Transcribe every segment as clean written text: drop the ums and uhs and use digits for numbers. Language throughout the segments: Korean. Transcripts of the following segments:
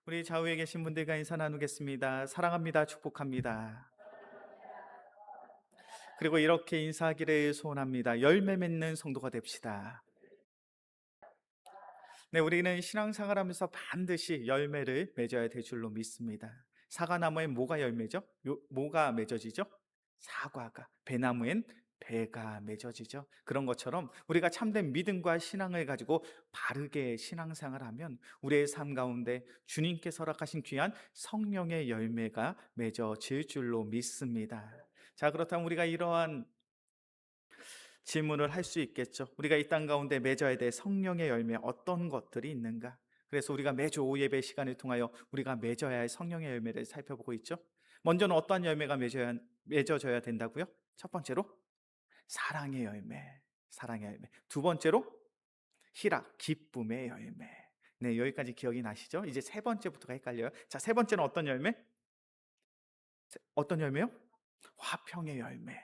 우리 좌우에 계신 분들과 인사 나누겠습니다. 사랑합니다. 축복합니다. 그리고 이렇게 인사하기를 소원합니다. 열매 맺는 성도가 됩시다. 네, 우리는 신앙생활 하면서 반드시 열매를 맺어야 될 줄로 믿습니다. 사과나무엔 뭐가 열매죠? 뭐가 맺어지죠? 사과가. 배나무엔 배가 맺어지죠. 그런 것처럼 우리가 참된 믿음과 신앙을 가지고 바르게 신앙생활하면 우리의 삶 가운데 주님께서 허락하신 귀한 성령의 열매가 맺어질 줄로 믿습니다. 자, 그렇다면 우리가 이러한 질문을 할 수 있겠죠. 우리가 이 땅 가운데 맺어야 될 성령의 열매 어떤 것들이 있는가? 그래서 우리가 매주 오후 예배 시간을 통하여 우리가 맺어야 할 성령의 열매를 살펴보고 있죠. 먼저는 어떠한 열매가 맺어져야 된다고요? 첫 번째로 사랑의 열매, 사랑의 열매. 두 번째로 희락, 기쁨의 열매. 네, 여기까지 기억이 나시죠? 이제 세 번째부터가 헷갈려요. 자, 세 번째는 어떤 열매? 어떤 열매요? 화평의 열매.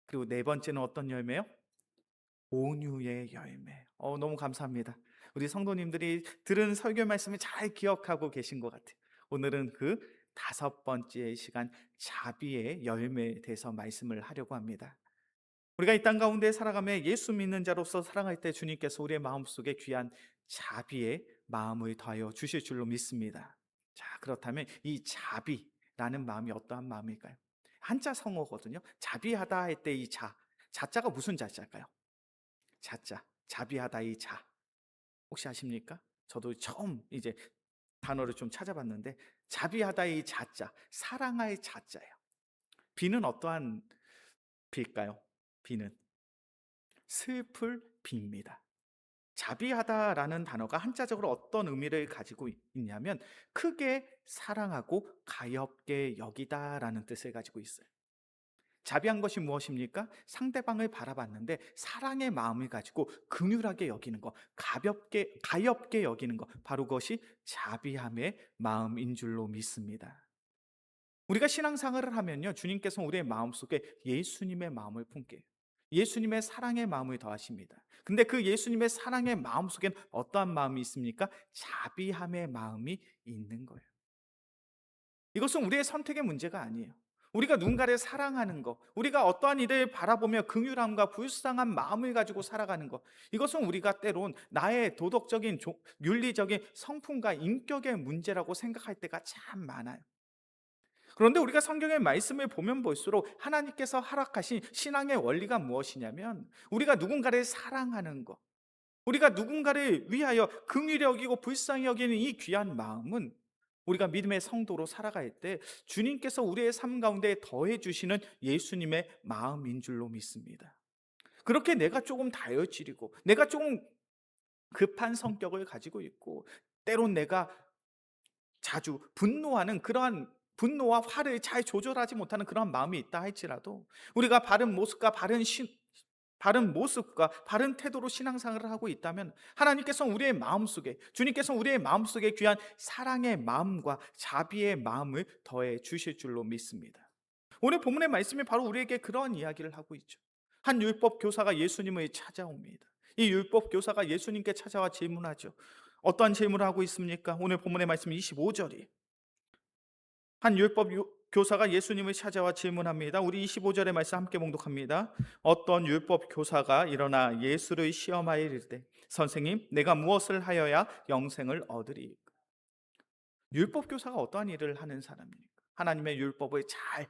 그리고 네 번째는 어떤 열매요? 온유의 열매. 너무 감사합니다. 우리 성도님들이 들은 설교 말씀을 잘 기억하고 계신 것 같아요. 오늘은 그 다섯 번째 시간 자비의 열매에 대해서 말씀을 하려고 합니다. 우리가 이 땅 가운데 살아가며 예수 믿는 자로서 살아갈 때 주님께서 우리의 마음속에 귀한 자비의 마음을 더하여 주실 줄로 믿습니다. 자, 그렇다면 이 자비라는 마음이 어떠한 마음일까요? 한자 성어거든요. 자비하다 할 때 이 자자가 무슨 자자일까요? 자자, 자비하다 이 자. 혹시 아십니까? 저도 처음 이제 단어를 좀 찾아봤는데 자비하다 이 자자, 사랑할 자자예요. 비는 어떠한 비일까요? 비는 슬플 비입니다. 자비하다라는 단어가 한자적으로 어떤 의미를 가지고 있냐면 크게 사랑하고 가엾게 여기다라는 뜻을 가지고 있어요. 자비한 것이 무엇입니까? 상대방을 바라봤는데 사랑의 마음을 가지고 긍휼하게 여기는 것, 가볍게 여기는 것, 바로 그것이 자비함의 마음인 줄로 믿습니다. 우리가 신앙생활을 하면요, 주님께서 우리의 마음속에 예수님의 마음을 품게 해요. 예수님의 사랑의 마음을 더하십니다. 근데 그 예수님의 사랑의 마음속엔 어떠한 마음이 있습니까? 자비함의 마음이 있는 거예요. 이것은 우리의 선택의 문제가 아니에요. 우리가 누군가를 사랑하는 것, 우리가 어떠한 이를 바라보며 긍휼함과 불쌍한 마음을 가지고 살아가는 것, 이것은 우리가 때론 나의 도덕적인 윤리적인 성품과 인격의 문제라고 생각할 때가 참 많아요. 그런데 우리가 성경의 말씀을 보면 볼수록 하나님께서 허락하신 신앙의 원리가 무엇이냐면 우리가 누군가를 사랑하는 것, 우리가 누군가를 위하여 긍휼히 여기고 불쌍히 여기는 이 귀한 마음은 우리가 믿음의 성도로 살아갈 때 주님께서 우리의 삶 가운데 더해 주시는 예수님의 마음인 줄로 믿습니다. 그렇게 내가 조금 다혈질이고 내가 조금 급한 성격을 가지고 있고 때론 내가 자주 분노하는 그러한 분노와 화를 잘 조절하지 못하는 그러한 마음이 있다 할지라도 우리가 바른 모습과 바른 태도로 신앙생활을 하고 있다면 하나님께서 우리의 마음속에 주님께서 우리의 마음속에 귀한 사랑의 마음과 자비의 마음을 더해 주실 줄로 믿습니다. 오늘 본문의 말씀이 바로 우리에게 그런 이야기를 하고 있죠. 한 율법 교사가 예수님을 찾아옵니다. 이 율법 교사가 예수님께 찾아와 질문하죠. 어떠한 질문을 하고 있습니까? 오늘 본문의 말씀 25절이 한 교사가 예수님을 찾아와 질문합니다. 우리 25절의 말씀 함께 봉독합니다. 어떤 율법 교사가 일어나 예수를 시험하여 이르되 선생님 내가 무엇을 하여야 영생을 얻으리이까? 율법 교사가 어떠한 일을 하는 사람입니까? 하나님의 율법을 잘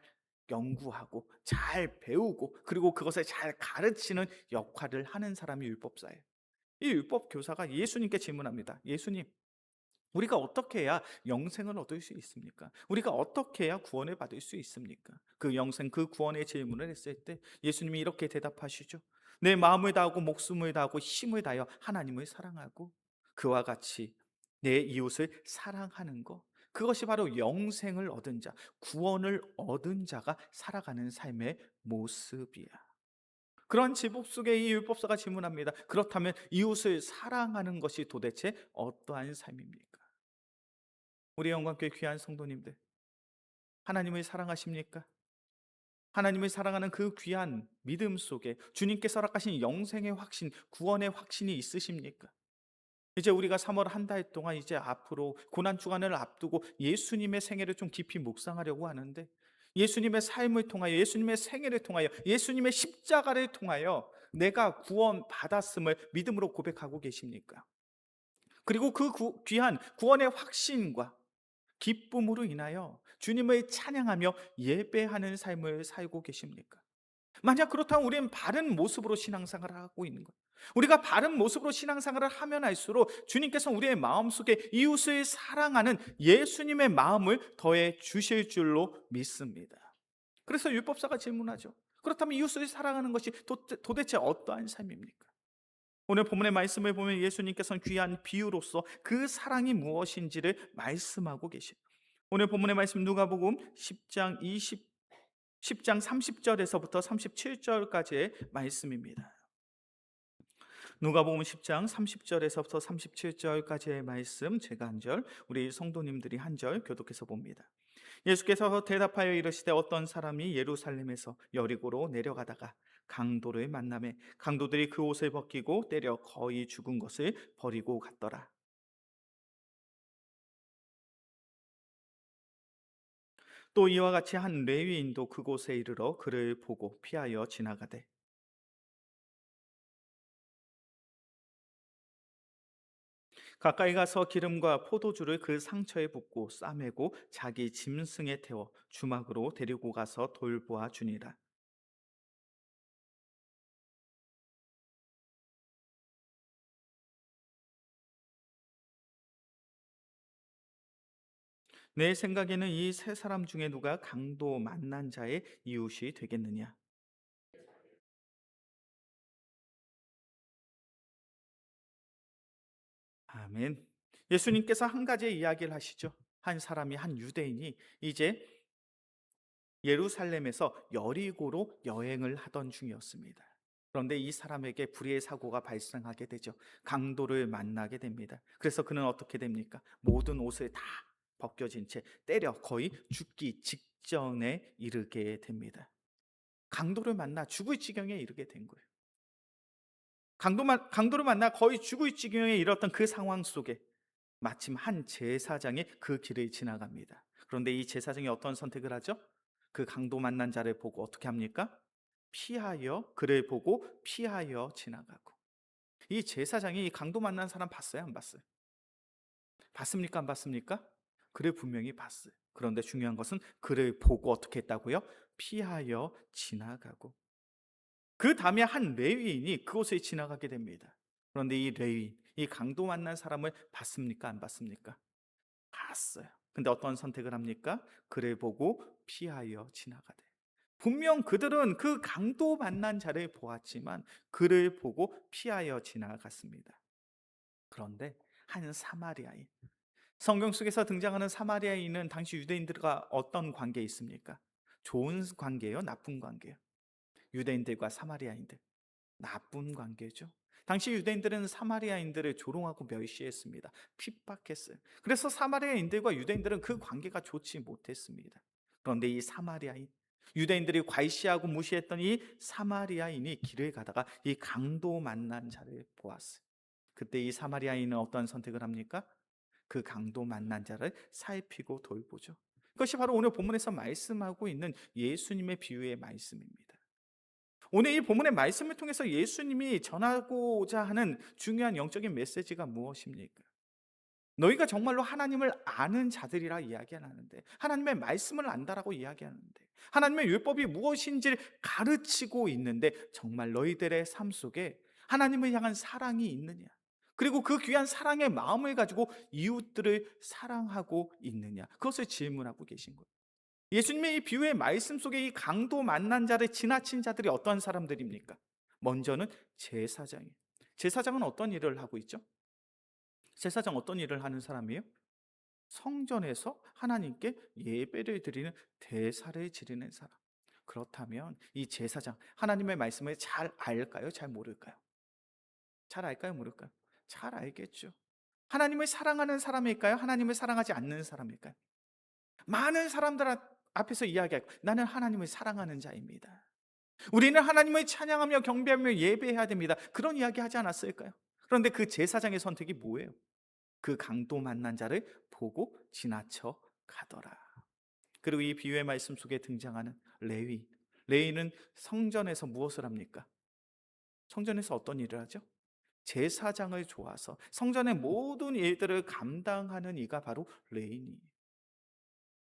연구하고 잘 배우고 그리고 그것을 잘 가르치는 역할을 하는 사람이 율법사예요. 이 율법 교사가 예수님께 질문합니다. 예수님, 우리가 어떻게 해야 영생을 얻을 수 있습니까? 우리가 어떻게 해야 구원을 받을 수 있습니까? 그 영생, 그 구원의 질문을 했을 때 예수님이 이렇게 대답하시죠. 내 마음을 다하고 목숨을 다하고 힘을 다하여 하나님을 사랑하고 그와 같이 내 이웃을 사랑하는 것. 그것이 바로 영생을 얻은 자, 구원을 얻은 자가 살아가는 삶의 모습이야. 그런 제복 속에 이 율법사가 질문합니다. 그렇다면 이웃을 사랑하는 것이 도대체 어떠한 삶입니까? 우리 영광교회 귀한 성도님들, 하나님을 사랑하십니까? 하나님을 사랑하는 그 귀한 믿음 속에 주님께서 허락하신 영생의 확신, 구원의 확신이 있으십니까? 이제 우리가 3월 한 달 동안 이제 앞으로 고난 주간을 앞두고 예수님의 생애를 좀 깊이 묵상하려고 하는데, 예수님의 삶을 통하여, 예수님의 생애를 통하여, 예수님의 십자가를 통하여 내가 구원받았음을 믿음으로 고백하고 계십니까? 그리고 그 귀한 구원의 확신과 기쁨으로 인하여 주님을 찬양하며 예배하는 삶을 살고 계십니까? 만약 그렇다면 우리는 바른 모습으로 신앙생활을 하고 있는 거예요. 우리가 바른 모습으로 신앙생활을 하면 할수록 주님께서 우리의 마음속에 이웃을 사랑하는 예수님의 마음을 더해 주실 줄로 믿습니다. 그래서 율법사가 질문하죠. 그렇다면 이웃을 사랑하는 것이 도대체 어떠한 삶입니까? 오늘 본문의 말씀을 보면 예수님께서는 귀한 비유로서 그 사랑이 무엇인지를 말씀하고 계십니다. 오늘 본문의 말씀 누가복음 10장 30절에서부터 37절까지의 말씀입니다. 누가복음 10장 30절에서부터 37절까지의 말씀, 제가 한 절, 우리 성도님들이 한 절 교독해서 봅니다. 예수께서 대답하여 이르시되 어떤 사람이 예루살렘에서 여리고로 내려가다가 강도를 만나매 강도들이 그 옷을 벗기고 때려 거의 죽은 것을 버리고 갔더라. 또 이와 같이 한 레위인도 그곳에 이르러 그를 보고 피하여 지나가되 가까이 가서 기름과 포도주를 그 상처에 붓고 싸매고 자기 짐승에 태워 주막으로 데리고 가서 돌보아 주니라. 내 생각에는 이 세 사람 중에 누가 강도 만난 자의 이웃이 되겠느냐? 아멘. 예수님께서 한 가지의 이야기를 하시죠. 한 사람이, 한 유대인이 이제 예루살렘에서 여리고로 여행을 하던 중이었습니다. 그런데 이 사람에게 불의의 사고가 발생하게 되죠. 강도를 만나게 됩니다. 그래서 그는 어떻게 됩니까? 모든 옷을 다 벗겨진 채 때려 거의 죽기 직전에 이르게 됩니다. 강도를 만나 죽을 지경에 이르게 된 거예요. 강도를 만나 거의 죽을 지경에 이르렀던 그 상황 속에 마침 한 제사장이 그 길을 지나갑니다. 그런데 이 제사장이 어떤 선택을 하죠? 그 강도 만난 자를 보고 어떻게 합니까? 피하여, 그를 보고 피하여 지나가고. 이 제사장이 이 강도 만난 사람 봤어요, 안 봤어요? 봤습니까, 안 봤습니까? 그를 분명히 봤어요. 그런데 중요한 것은 그를 보고 어떻게 했다고요? 피하여 지나가고. 그 다음에 한 레위인이 그곳에 지나가게 됩니다. 그런데 이 레위인, 이 강도 만난 사람을 봤습니까, 안 봤습니까? 봤어요. 근데 어떤 선택을 합니까? 그를 보고 피하여 지나가되. 분명 그들은 그 강도 만난 자를 보았지만 그를 보고 피하여 지나갔습니다. 그런데 한 사마리아인, 성경 속에서 등장하는 사마리아인은 당시 유대인들과 어떤 관계에 있습니까? 좋은 관계예요, 나쁜 관계예요? 유대인들과 사마리아인들, 나쁜 관계죠. 당시 유대인들은 사마리아인들을 조롱하고 멸시했습니다. 핍박했어요. 그래서 사마리아인들과 유대인들은 그 관계가 좋지 못했습니다. 그런데 이 사마리아인, 유대인들이 괄시하고 무시했던 이 사마리아인이 길을 가다가 이 강도 만난 자를 보았어요. 그때 이 사마리아인은 어떤 선택을 합니까? 그 강도 만난 자를 살피고 돌보죠. 그것이 바로 오늘 본문에서 말씀하고 있는 예수님의 비유의 말씀입니다. 오늘 이 본문의 말씀을 통해서 예수님이 전하고자 하는 중요한 영적인 메시지가 무엇입니까? 너희가 정말로 하나님을 아는 자들이라 이야기는 하는데, 하나님의 말씀을 안다라고 이야기하는데, 하나님의 율법이 무엇인지를 가르치고 있는데, 정말 너희들의 삶 속에 하나님을 향한 사랑이 있느냐? 그리고 그 귀한 사랑의 마음을 가지고 이웃들을 사랑하고 있느냐? 그것을 질문하고 계신 거예요. 예수님의 이 비유의 말씀 속에 이 강도 만난 자를 지나친 자들이 어떠한 사람들입니까? 먼저는 제사장이에요. 제사장은 어떤 일을 하고 있죠? 제사장 어떤 일을 하는 사람이에요? 성전에서 하나님께 예배를 드리는, 대사를 지르는 사람. 그렇다면 이 제사장 하나님의 말씀을 잘 알까요? 잘 모를까요? 잘 알까요? 모를까요? 잘 알겠죠. 하나님을 사랑하는 사람일까요? 하나님을 사랑하지 않는 사람일까요? 많은 사람들 앞에서 이야기하고 나는 하나님을 사랑하는 자입니다. 우리는 하나님을 찬양하며 경배하며 예배해야 됩니다. 그런 이야기 하지 않았을까요? 그런데 그 제사장의 선택이 뭐예요? 그 강도 만난 자를 보고 지나쳐 가더라. 그리고 이 비유의 말씀 속에 등장하는 레위. 레위는 성전에서 무엇을 합니까? 성전에서 어떤 일을 하죠? 제사장을 좋아서 성전의 모든 일들을 감당하는 이가 바로 레인이에요.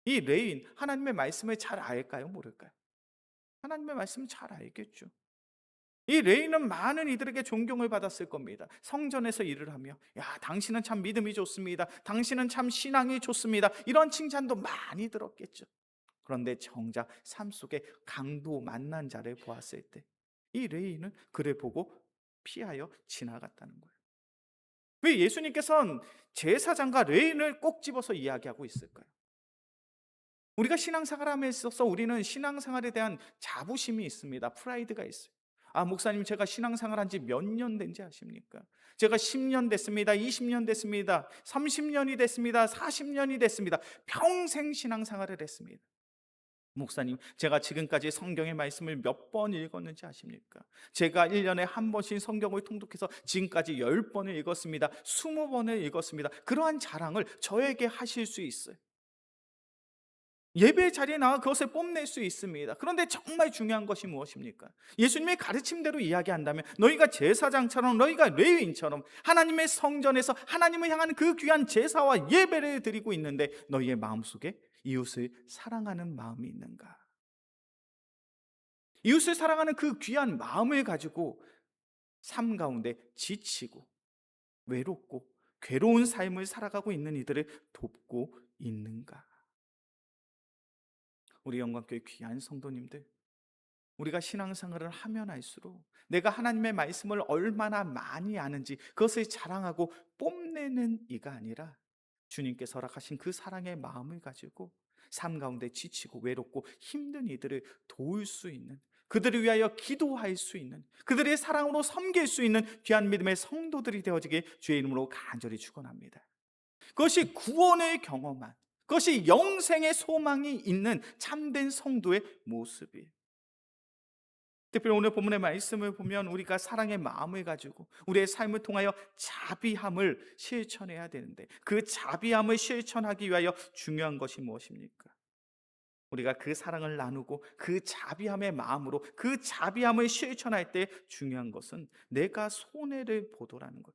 이 레인, 하나님의 말씀을 잘 알까요? 모를까요? 하나님의 말씀을 잘 알겠죠. 이 레인은 많은 이들에게 존경을 받았을 겁니다. 성전에서 일을 하며, 야, 당신은 참 믿음이 좋습니다. 당신은 참 신앙이 좋습니다. 이런 칭찬도 많이 들었겠죠. 그런데 정작 삶 속에 강도 만난 자를 보았을 때, 이 레인은 그를 보고 피하여 지나갔다는 거예요. 왜 예수님께서는 제사장과 레인을 꼭 집어서 이야기하고 있을까요? 우리가 신앙생활함에 있어서 우리는 신앙생활에 대한 자부심이 있습니다. 프라이드가 있어요. 아, 목사님, 제가 신앙생활한 지 몇 년 된지 아십니까? 제가 10년 됐습니다. 20년 됐습니다. 30년이 됐습니다. 40년이 됐습니다. 평생 신앙생활을 했습니다. 목사님, 제가 지금까지 성경의 말씀을 몇 번 읽었는지 아십니까? 제가 1년에 한 번씩 성경을 통독해서 지금까지 10번을 읽었습니다. 20번을 읽었습니다. 그러한 자랑을 저에게 하실 수 있어요. 예배 자리에 나와 그것을 뽐낼 수 있습니다. 그런데 정말 중요한 것이 무엇입니까? 예수님의 가르침대로 이야기한다면 너희가 제사장처럼, 너희가 레위인처럼 하나님의 성전에서 하나님을 향하는 그 귀한 제사와 예배를 드리고 있는데 너희의 마음속에 이웃을 사랑하는 마음이 있는가? 이웃을 사랑하는 그 귀한 마음을 가지고 삶 가운데 지치고 외롭고 괴로운 삶을 살아가고 있는 이들을 돕고 있는가? 우리 영광교회 귀한 성도님들, 우리가 신앙생활을 하면 할수록 내가 하나님의 말씀을 얼마나 많이 아는지 그것을 자랑하고 뽐내는 이가 아니라 주님께서 허락하신 그 사랑의 마음을 가지고 삶 가운데 지치고 외롭고 힘든 이들을 도울 수 있는, 그들을 위하여 기도할 수 있는, 그들의 사랑으로 섬길 수 있는 귀한 믿음의 성도들이 되어지길 주의 이름으로 간절히 축원합니다. 그것이 구원을 경험한, 그것이 영생의 소망이 있는 참된 성도의 모습이에요. 특별히 오늘 본문의 말씀을 보면 우리가 사랑의 마음을 가지고 우리의 삶을 통하여 자비함을 실천해야 되는데, 그 자비함을 실천하기 위하여 중요한 것이 무엇입니까? 우리가 그 사랑을 나누고 그 자비함의 마음으로 그 자비함을 실천할 때 중요한 것은 내가 손해를 보도라는 것.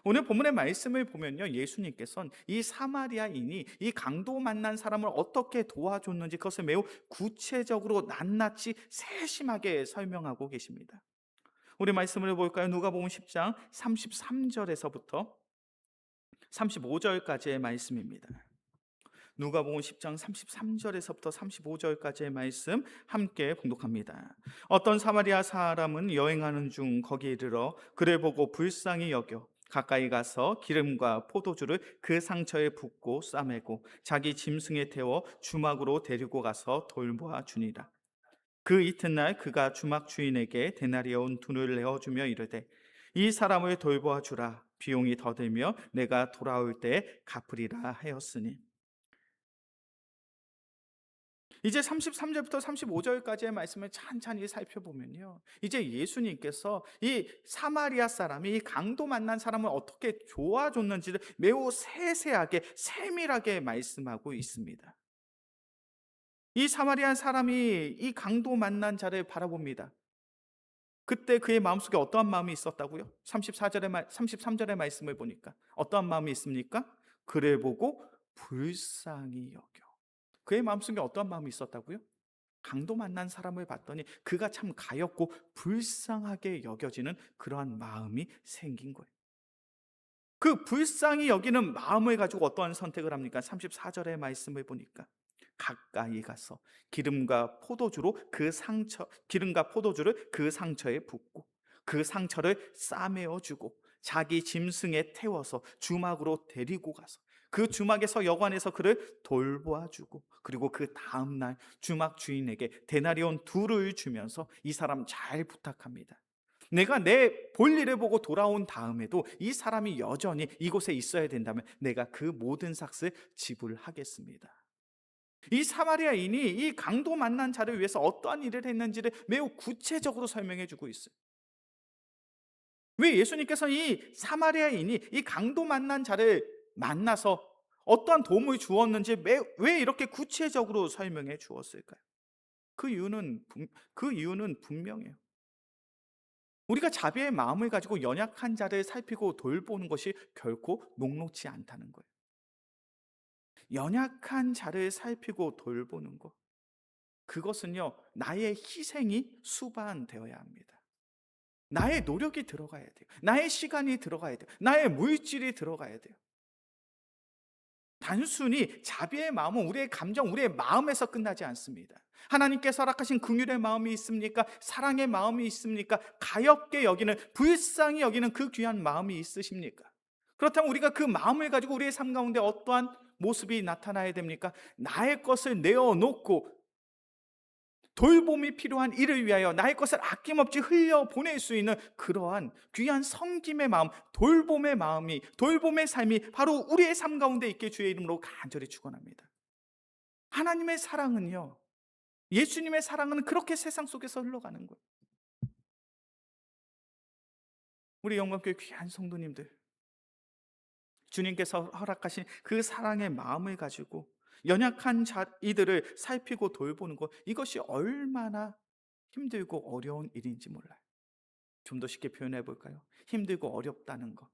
오늘 본문의 말씀을 보면요, 예수님께서는 이 사마리아인이 이 강도 만난 사람을 어떻게 도와줬는지 그것을 매우 구체적으로 낱낱이 세심하게 설명하고 계십니다. 우리 말씀을 볼까요? 누가복음 10장 33절에서부터 35절까지의 말씀입니다. 누가복음 10장 33절에서부터 35절까지의 말씀 함께 봉독합니다. 어떤 사마리아 사람은 여행하는 중 거기에 이르러 그를 보고 불쌍히 여겨 가까이 가서 기름과 포도주를 그 상처에 붓고 싸매고 자기 짐승에 태워 주막으로 데리고 가서 돌보아 주니라. 그 이튿날 그가 주막 주인에게 데나리온 돈을 내어주며 이르되 이 사람을 돌보아 주라. 비용이 더 들며 내가 돌아올 때 갚으리라 하였으니. 이제 33절부터 35절까지의 말씀을 찬찬히 살펴보면요, 이제 예수님께서 이 사마리아 사람이 이 강도 만난 사람을 어떻게 도와줬는지를 매우 세세하게 세밀하게 말씀하고 있습니다. 이 사마리아 사람이 이 강도 만난 자를 바라봅니다. 그때 그의 마음속에 어떠한 마음이 있었다고요? 33절의 말씀을 보니까 어떠한 마음이 있습니까? 그를 보고 불쌍히 여겨. 그의 마음속에 어떠한 마음이 있었다고요? 강도 만난 사람을 봤더니 그가 참 가엾고 불쌍하게 여겨지는 그러한 마음이 생긴 거예요. 그 불쌍히 여기는 마음을 가지고 어떠한 선택을 합니까? 34절의 말씀을 보니까 가까이 가서 기름과 포도주를 그 상처에 붓고 그 상처를 싸매어 주고 자기 짐승에 태워서 주막으로 데리고 가서 그 주막에서 여관에서 그를 돌보아 주고, 그리고 그 다음 날 주막 주인에게 데나리온 둘을 주면서 이 사람 잘 부탁합니다. 내가 내 볼일을 보고 돌아온 다음에도 이 사람이 여전히 이곳에 있어야 된다면 내가 그 모든 삭을 지불하겠습니다. 이 사마리아인이 이 강도 만난 자를 위해서 어떠한 일을 했는지를 매우 구체적으로 설명해 주고 있어요. 왜 예수님께서 이 사마리아인이 이 강도 만난 자를 만나서 어떠한 도움을 주었는지 왜 이렇게 구체적으로 설명해 주었을까요? 그 이유는 분명해요. 우리가 자비의 마음을 가지고 연약한 자를 살피고 돌보는 것이 결코 녹록지 않다는 거예요. 연약한 자를 살피고 돌보는 것. 그것은요, 나의 희생이 수반되어야 합니다. 나의 노력이 들어가야 돼요. 나의 시간이 들어가야 돼요. 나의 물질이 들어가야 돼요. 단순히 자비의 마음은 우리의 감정, 우리의 마음에서 끝나지 않습니다. 하나님께서 허락하신 긍휼의 마음이 있습니까? 사랑의 마음이 있습니까? 가엾게 여기는, 불쌍히 여기는 그 귀한 마음이 있으십니까? 그렇다면 우리가 그 마음을 가지고 우리의 삶 가운데 어떠한 모습이 나타나야 됩니까? 나의 것을 내어놓고 돌봄이 필요한 이를 위하여 나의 것을 아낌없이 흘려 보낼 수 있는 그러한 귀한 섬김의 마음, 돌봄의 삶이 바로 우리의 삶 가운데 있게 주의 이름으로 간절히 축원합니다. 하나님의 사랑은요, 예수님의 사랑은 그렇게 세상 속에서 흘러가는 거예요. 우리 영광교회 귀한 성도님들, 주님께서 허락하신 그 사랑의 마음을 가지고 연약한 이들을 살피고 돌보는 것, 이것이 얼마나 힘들고 어려운 일인지 몰라요. 좀 더 쉽게 표현해 볼까요? 힘들고 어렵다는 것.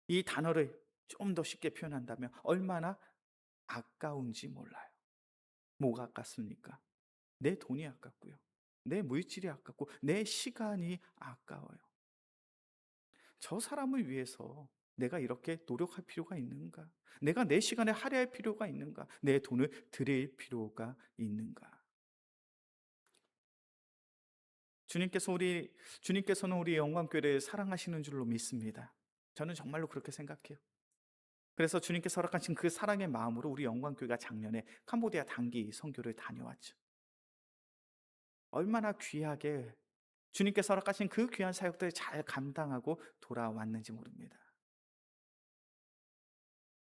이 단어를 좀 더 쉽게 표현한다면 얼마나 아까운지 몰라요. 뭐가 아깝습니까? 내 돈이 아깝고요. 내 물질이 아깝고 내 시간이 아까워요. 저 사람을 위해서 내가 이렇게 노력할 필요가 있는가? 내가 내 시간을 할애할 필요가 있는가? 내 돈을 드릴 필요가 있는가? 주님께서는 우리 영광교회를 사랑하시는 줄로 믿습니다. 저는 정말로 그렇게 생각해요. 그래서 주님께서 허락하신 그 사랑의 마음으로 우리 영광교회가 작년에 캄보디아 단기 선교를 다녀왔죠. 얼마나 귀하게 주님께서 허락하신 그 귀한 사역들을 잘 감당하고 돌아왔는지 모릅니다.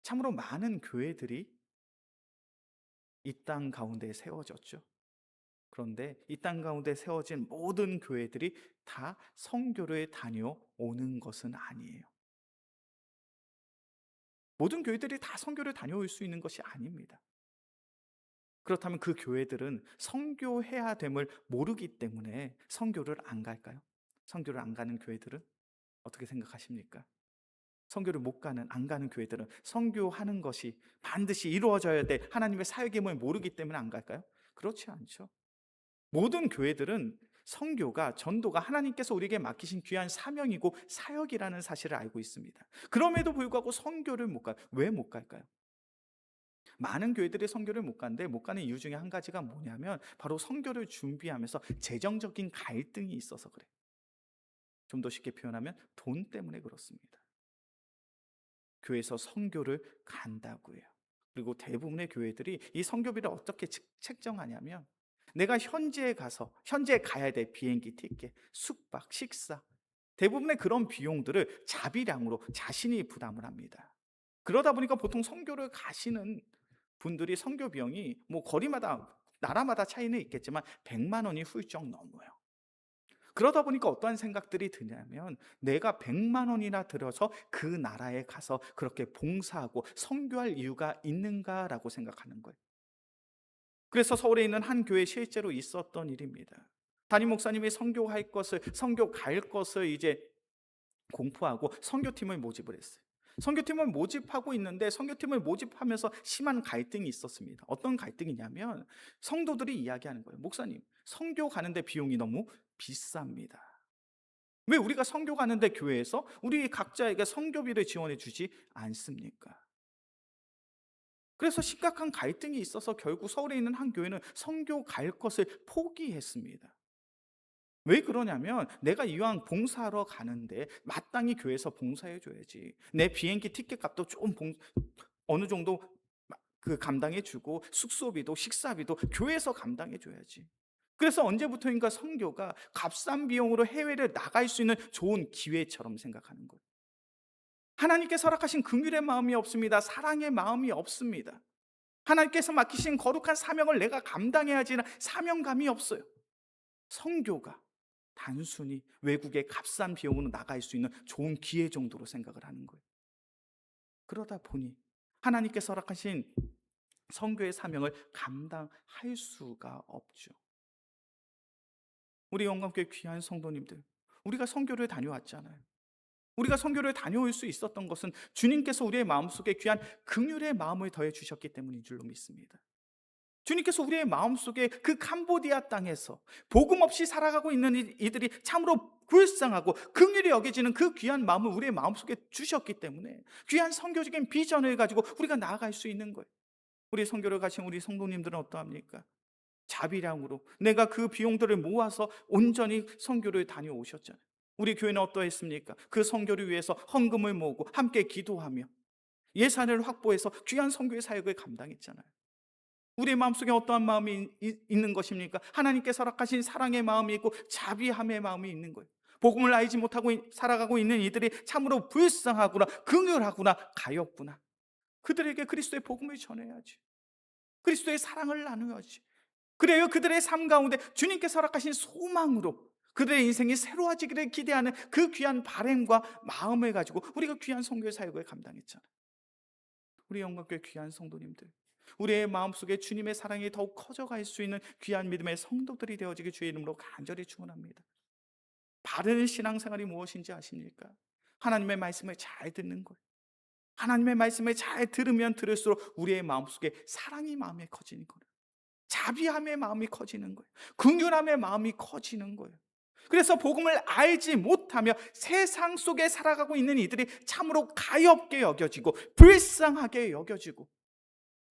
참으로 많은 교회들이 이 땅 가운데 세워졌죠. 그런데 이 땅 가운데 세워진 모든 교회들이 다 선교를 다녀오는 것은 아니에요. 모든 교회들이 다 선교를 다녀올 수 있는 것이 아닙니다. 그렇다면 그 교회들은 선교해야 됨을 모르기 때문에 선교를 안 갈까요? 선교를 안 가는 교회들은 어떻게 생각하십니까? 선교를 못 가는, 안 가는 교회들은 선교하는 것이 반드시 이루어져야 될 하나님의 사역임을 모르기 때문에 안 갈까요? 그렇지 않죠. 모든 교회들은 선교가, 전도가 하나님께서 우리에게 맡기신 귀한 사명이고 사역이라는 사실을 알고 있습니다. 그럼에도 불구하고 선교를 못 가요. 왜 못 갈까요? 많은 교회들이 선교를 못 가는데 못 가는 이유 중에 한 가지가 뭐냐면 바로 선교를 준비하면서 재정적인 갈등이 있어서 그래요. 좀 더 쉽게 표현하면 돈 때문에 그렇습니다. 교회에서 선교를 간다고요. 그리고 대부분의 교회들이 이 선교비를 어떻게 책정하냐면 내가 현지에 가야 될 비행기 티켓, 숙박, 식사, 대부분의 그런 비용들을 자비량으로 자신이 부담을 합니다. 그러다 보니까 보통 선교를 가시는 분들이 선교 비용이 뭐 거리마다 나라마다 차이는 있겠지만 100만 원이 훌쩍 넘어요. 그러다 보니까 어떠한 생각들이 드냐면 내가 100만 원이나 들여서 그 나라에 가서 그렇게 봉사하고 선교할 이유가 있는가라고 생각하는 거예요. 그래서 서울에 있는 한 교회에 실제로 있었던 일입니다. 담임 목사님이 선교 갈 것을 이제 공포하고 선교팀을 모집을 했어요. 선교팀을 모집하고 있는데 선교팀을 모집하면서 심한 갈등이 있었습니다. 어떤 갈등이냐면 성도들이 이야기하는 거예요. 목사님, 선교 가는데 비용이 너무 비쌉니다. 왜 우리가 선교 가는데 교회에서 우리 각자에게 선교비를 지원해 주지 않습니까? 그래서 심각한 갈등이 있어서 결국 서울에 있는 한 교회는 선교 갈 것을 포기했습니다. 왜 그러냐면 내가 이왕 봉사하러 가는데 마땅히 교회에서 봉사해 줘야지. 내 비행기 티켓 값도 좀 어느 정도 그 감당해 주고 숙소비도 식사비도 교회에서 감당해 줘야지. 그래서 언제부터인가 선교가 값싼 비용으로 해외를 나갈 수 있는 좋은 기회처럼 생각하는 거예요. 하나님께서 허락하신 긍휼의 마음이 없습니다. 사랑의 마음이 없습니다. 하나님께서 맡기신 거룩한 사명을 내가 감당해야지는 사명감이 없어요. 선교가 단순히 외국에 값싼 비용으로 나갈 수 있는 좋은 기회 정도로 생각을 하는 거예요. 그러다 보니 하나님께서 허락하신 선교의 사명을 감당할 수가 없죠. 우리 영광교회 귀한 성도님들, 우리가 선교를 다녀왔잖아요. 우리가 선교를 다녀올 수 있었던 것은 주님께서 우리의 마음속에 귀한 긍휼의 마음을 더해 주셨기 때문인 줄로 믿습니다. 주님께서 우리의 마음속에 그 캄보디아 땅에서 복음 없이 살아가고 있는 이들이 참으로 불쌍하고 긍휼히 여겨지는 그 귀한 마음을 우리의 마음속에 주셨기 때문에 귀한 선교적인 비전을 가지고 우리가 나아갈 수 있는 거예요. 우리 선교를 가신 우리 성도님들은 어떠합니까? 자비량으로 내가 그 비용들을 모아서 온전히 선교를 다녀오셨잖아요. 우리 교회는 어떠했습니까? 그 선교를 위해서 헌금을 모으고 함께 기도하며 예산을 확보해서 귀한 선교의 사역을 감당했잖아요. 우리의 마음속에 어떠한 마음이 있는 것입니까? 하나님께서 허락하신 사랑의 마음이 있고 자비함의 마음이 있는 거예요. 복음을 알지 못하고 살아가고 있는 이들이 참으로 불쌍하구나, 긍휼하구나, 가엾구나. 그들에게 그리스도의 복음을 전해야지. 그리스도의 사랑을 나누어야지. 그래요, 그들의 삶 가운데 주님께서 허락하신 소망으로 그들의 인생이 새로워지기를 기대하는 그 귀한 바람과 마음을 가지고 우리가 귀한 선교의 사역을 감당했잖아요. 우리 영광교회 귀한 성도님들, 우리의 마음속에 주님의 사랑이 더욱 커져갈 수 있는 귀한 믿음의 성도들이 되어지기 주의 이름으로 간절히 축원합니다. 바른 신앙생활이 무엇인지 아십니까? 하나님의 말씀을 잘 듣는 거예요. 하나님의 말씀을 잘 들으면 들을수록 우리의 마음속에 사랑이 마음에 커지는 거예요. 자비함의 마음이 커지는 거예요. 긍휼함의 마음이 커지는 거예요. 그래서 복음을 알지 못하며 세상 속에 살아가고 있는 이들이 참으로 가엾게 여겨지고 불쌍하게 여겨지고,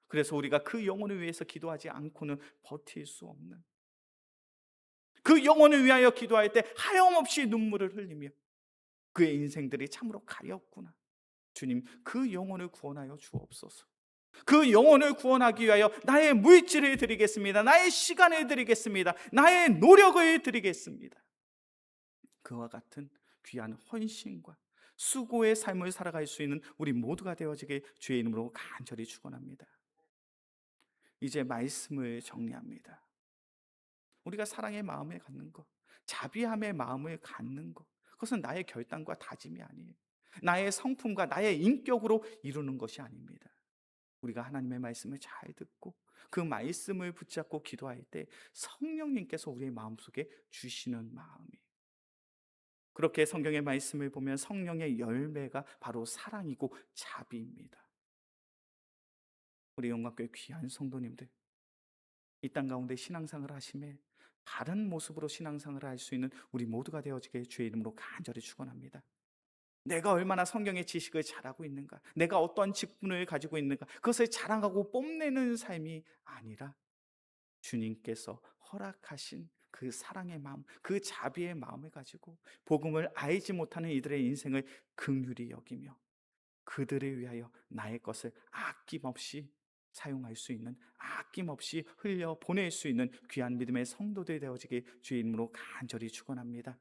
그래서 우리가 그 영혼을 위해서 기도하지 않고는 버틸 수 없는, 그 영혼을 위하여 기도할 때 하염없이 눈물을 흘리며 그의 인생들이 참으로 가엾구나. 주님, 그 영혼을 구원하여 주옵소서. 그 영혼을 구원하기 위하여 나의 물질을 드리겠습니다. 나의 시간을 드리겠습니다. 나의 노력을 드리겠습니다. 그와 같은 귀한 헌신과 수고의 삶을 살아갈 수 있는 우리 모두가 되어지길 주의 이름으로 간절히 축원합니다. 이제 말씀을 정리합니다. 우리가 사랑의 마음을 갖는 것, 자비함의 마음을 갖는 것, 그것은 나의 결단과 다짐이 아니에요. 나의 성품과 나의 인격으로 이루는 것이 아닙니다. 우리가 하나님의 말씀을 잘 듣고 그 말씀을 붙잡고 기도할 때 성령님께서 우리의 마음속에 주시는 마음이에요. 그렇게 성경의 말씀을 보면 성령의 열매가 바로 사랑이고 자비입니다. 우리 영광교회 귀한 성도님들, 이 땅 가운데 신앙생활을 하심에 바른 모습으로 신앙생활을 할 수 있는 우리 모두가 되어지게 주의 이름으로 간절히 축원합니다. 내가 얼마나 성경의 지식을 잘하고 있는가, 내가 어떤 직분을 가지고 있는가, 그것을 자랑하고 뽐내는 삶이 아니라 주님께서 허락하신 그 사랑의 마음, 그 자비의 마음을 가지고 복음을 알지 못하는 이들의 인생을 긍휼히 여기며 그들을 위하여 나의 것을 아낌없이 사용할 수 있는, 아낌없이 흘려 보낼 수 있는 귀한 믿음의 성도들이 되어지길 주의 이름으로 간절히 축원합니다.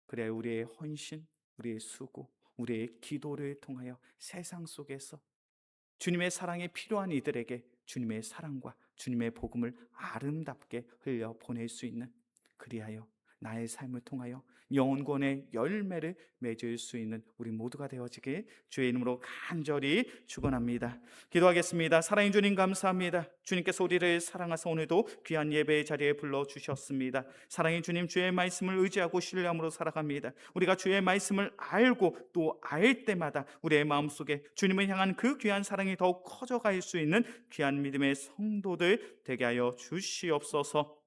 그래야 우리의 헌신, 우리의 수고, 우리의 기도를 통하여 세상 속에서 주님의 사랑이 필요한 이들에게 주님의 사랑과 주님의 복음을 아름답게 흘려 보낼 수 있는, 그리하여 나의 삶을 통하여 영원권의 열매를 맺을 수 있는 우리 모두가 되어지길 주의 이름으로 간절히 축원합니다. 기도하겠습니다. 사랑의 주님, 감사합니다. 주님께서 우리를 사랑하사 오늘도 귀한 예배의 자리에 불러주셨습니다. 사랑의 주님, 주의 말씀을 의지하고 신뢰함으로 살아갑니다. 우리가 주의 말씀을 알고 또 알 때마다 우리의 마음속에 주님을 향한 그 귀한 사랑이 더욱 커져갈 수 있는 귀한 믿음의 성도들 되게 하여 주시옵소서.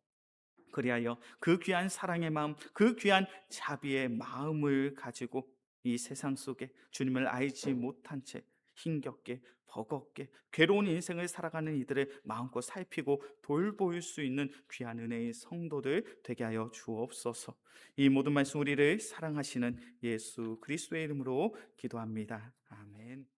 그리하여 그 귀한 사랑의 마음, 그 귀한 자비의 마음을 가지고 이 세상 속에 주님을 알지 못한 채 힘겹게 버겁게 괴로운 인생을 살아가는 이들을 마음껏 살피고 돌볼 수 있는 귀한 은혜의 성도들 되게 하여 주옵소서. 이 모든 말씀 우리를 사랑하시는 예수 그리스도의 이름으로 기도합니다. 아멘.